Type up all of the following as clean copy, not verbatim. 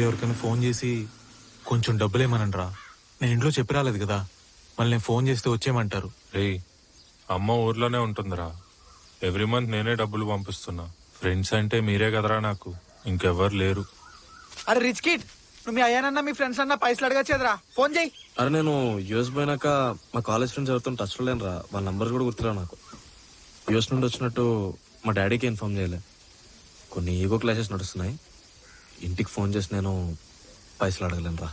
ఎవరికైనా ఫోన్ చేసి కొంచెం డబ్బులేమనరా. నేను ఇంట్లో చెప్పి రాలేదు కదా, మళ్ళీ నేను ఫోన్ చేస్తే వచ్చేయమంటారు. రేయ్, అమ్మ ఊర్లోనే ఉంటుందిరా. ఎవ్రీ మంత్ నేనే డబ్బులు పంపిస్తున్నా. ఫ్రెండ్స్ అంటే మీరే కదరా నాకు, ఇంకెవ్వరు లేరు. అరే రిచ్ కిడ్, నువ్వు మీ అయ్యానన్నా మీ ఫ్రెండ్స్ అన్నా పైసలు అడగచ్చేదిరా, ఫోన్ చేయి. అరే నేను యూఎస్ పోయినాక మా కాలేజ్ ఫ్రెండ్స్ ఎవరితో టచ్ లో లేనురా. వాళ్ళ నంబర్స్ కూడా గుర్తురా నాకు. యూఎస్ నుండి వచ్చినట్టు మా డాడీకి ఇన్ఫార్మ్ చేయలే. కొన్ని ఈగో క్లాసెస్ నడుస్తున్నాయి. ఇంటికి ఫోన్ చేసి నేను పైసలు అడగలేనురా.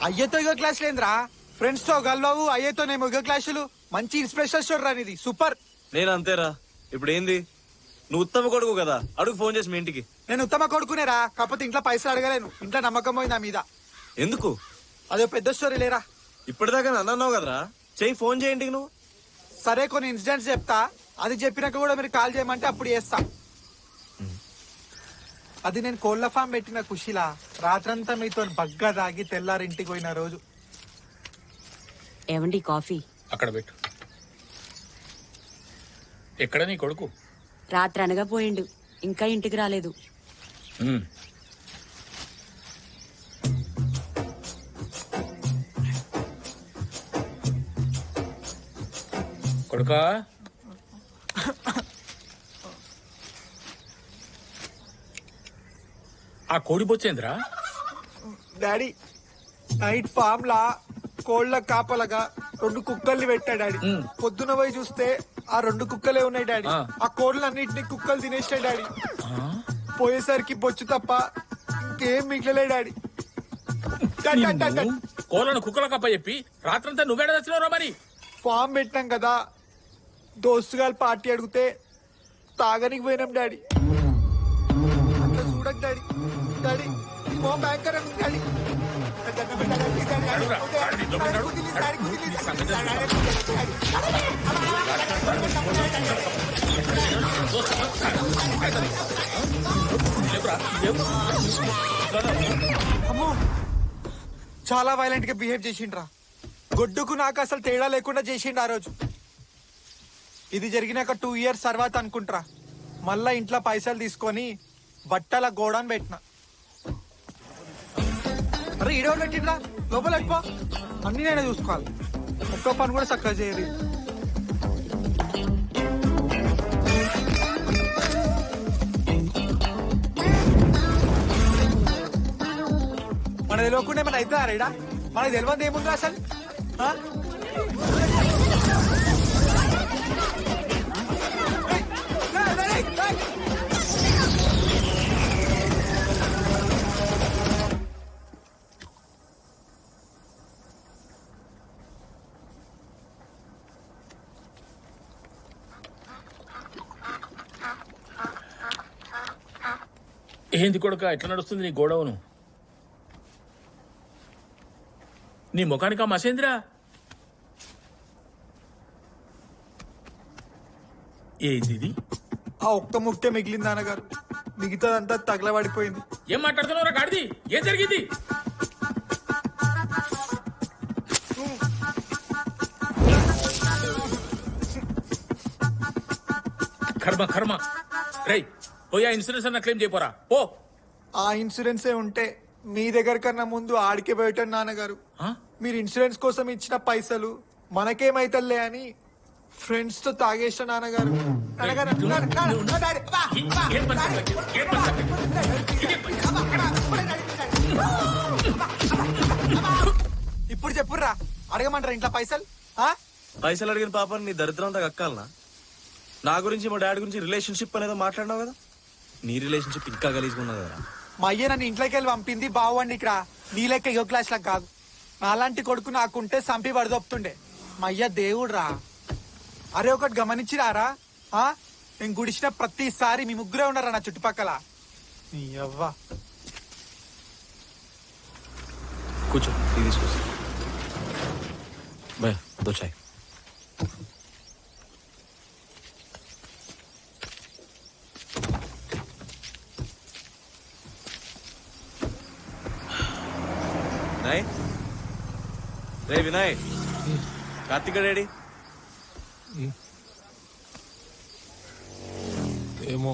అయ్యతో ఇగో క్లాస్ లేదురా, ఫ్రెండ్స్ తో గల్వావు, అయ్యతోనేమో ఇగో క్లాసులు. మంచి ఇన్స్పిరేషన్ స్టోరీ రా నీది, సూపర్. నేను అంతేరా. ఇప్పుడు ఏంది, నువ్వు ఉత్తమ కొడుకు కదా, అడుగు ఫోన్ చేసి మీ ఇంటికి. నేను ఉత్తమ కొడుకునేరా, కాకపోతే ఇంట్లో పైసలు అడగలేను. ఇంట్లో నమ్మకం పోయింది నా మీద. ఎందుకు? అదో పెద్ద స్టోరీ లేరా. ఇప్పటిదాకా నన్ను అన్నావు కదరా, చెయ్యి ఫోన్ చేయి ఇంటికి. నువ్వు సరే కొన్ని ఇన్సిడెంట్స్ చెప్తా, అది చెప్పినాక కూడా మీరు కాల్ చేయమంటే అప్పుడు చేస్తా. అది నేను కోళ్ల ఫామ్ పెట్టిన ఖుషిలా రాత్రంతా మీతో బగ్గా తాగి తెల్లారింటికి పోయిన రోజు. ఏమండి కాఫీ అక్కడ పెట్టు. ఎక్కడ నీ కొడుకు? రాత్రి అనగా పోయిండు, ఇంకా ఇంటికి రాలేదు. కొడుకా, ఆ కోడి బొచ్చేంద్రా? డాడీ నైట్ ఫామ్ లా కోళ్ల కాపలగా 2 కుక్కల్ని పెట్టా డాడీ. పొద్దున పోయి చూస్తే ఆ 2 కుక్కలే ఉన్నాయి డాడీ. ఆ కోళ్ళన్నింటినీ కుక్కలు తినేసాయి డాడీ. పోయేసరికి బొచ్చు తప్ప ఇంకేం మిగిలలే డాడీ. కోళ్ళను కుక్కల కప్ప చెప్పి రాత్రంతా నువ్వేడ తెచ్చినవరా? మరి ఫామ్ పెట్టినాం కదా, దోస్తుగాలు పార్టీ అడిగితే తాగనికి పోయినాం డాడీ. అట్లా చూడకు డాడీ. డాడీ మా బ్యాంకర్ అని డాడీ. అమ్మో, చాలా వైలెంట్ గా బిహేవ్ చేసిండ్రా. గొడ్డుకు నాకు అసలు తేడా లేకుండా చేసిండు ఆ రోజు. ఇది జరిగినాక 2 years తర్వాత అనుకుంటారా, మళ్ళా ఇంట్లో పైసలు తీసుకొని బట్టల గోడని పెట్టిన. అరే ఈడోళ్ళు పెట్టిండ్రా, లోపల ఎక్కువ అన్ని నేనే చూసుకోవాలి. ఒక్క పని కూడా చక్కగా చేయరు. మనకు తెలియకుండా ఏమైనా అవుతుందా రైడా? మనకు తెలియదు ఏముందా అసలు? ఏంది కొడుక ఎట్లా నడుస్తుంది నీ గోడౌను? నీ ముఖానికి ఆ మసేంద్రా ఏంది ఇది? ఆ ఒక్క ముక్కే మిగిలింది నాన్నగారు, మిగతాదంతా తగలబడిపోయింది. ఏం మాట్లాడుతున్నావురా గాడిది? ఏం జరిగింది? కర్మ కర్మ. రేయ్ పోయి ఆ ఇన్సూరెన్స్ అన్న క్లెయిమ్ చేయపోరా పో. ఆ ఇన్సూరెన్సే ఉంటే మీ దగ్గర కన్నా ముందు ఆడికే పోయటం నాన్నగారు. మీరు ఇన్సూరెన్స్ కోసం ఇచ్చిన పైసలు మనకేమైతలే అని ఫ్రెండ్స్ తో తాగేసిన నాన్నగారు. ఇప్పుడు చెప్పుర్రా, అడగమంటారా ఇంట్లో పైసలు? పైసలు అడిగిన పాపని నీ దరిద్రం అంతా కక్కాలనా? నా గురించి మా డాడీ గురించి రిలేషన్షిప్ అనేదో మాట్లాడినావు కదా, నీ రిలేషన్షిప్ ఇంకా గలీజుకున్నది కదా. మా అయ్య నన్ను ఇంట్లోకి వెళ్ళి పంపింది బావండి ఇక్కడ, నీ లెక్క యో క్లాస్ లకు కాదు. నాలాంటి కొడుకు నాకుంటే సంపి వడదొప్పుతుండే. మా అయ్య దేవుడు రా. అరే ఒకటి గమనించిరారా, నేను గుడిసిన ప్రతిసారి మీ ముగ్గురే ఉన్నారా నా చుట్టుపక్కల. నీ అవ్వ కూర్చో, ఇది తీసుకొస్తా. భయ దోచాయి. వినయ్, రే వినయ్, కార్తిక్ డాడీ ఏమో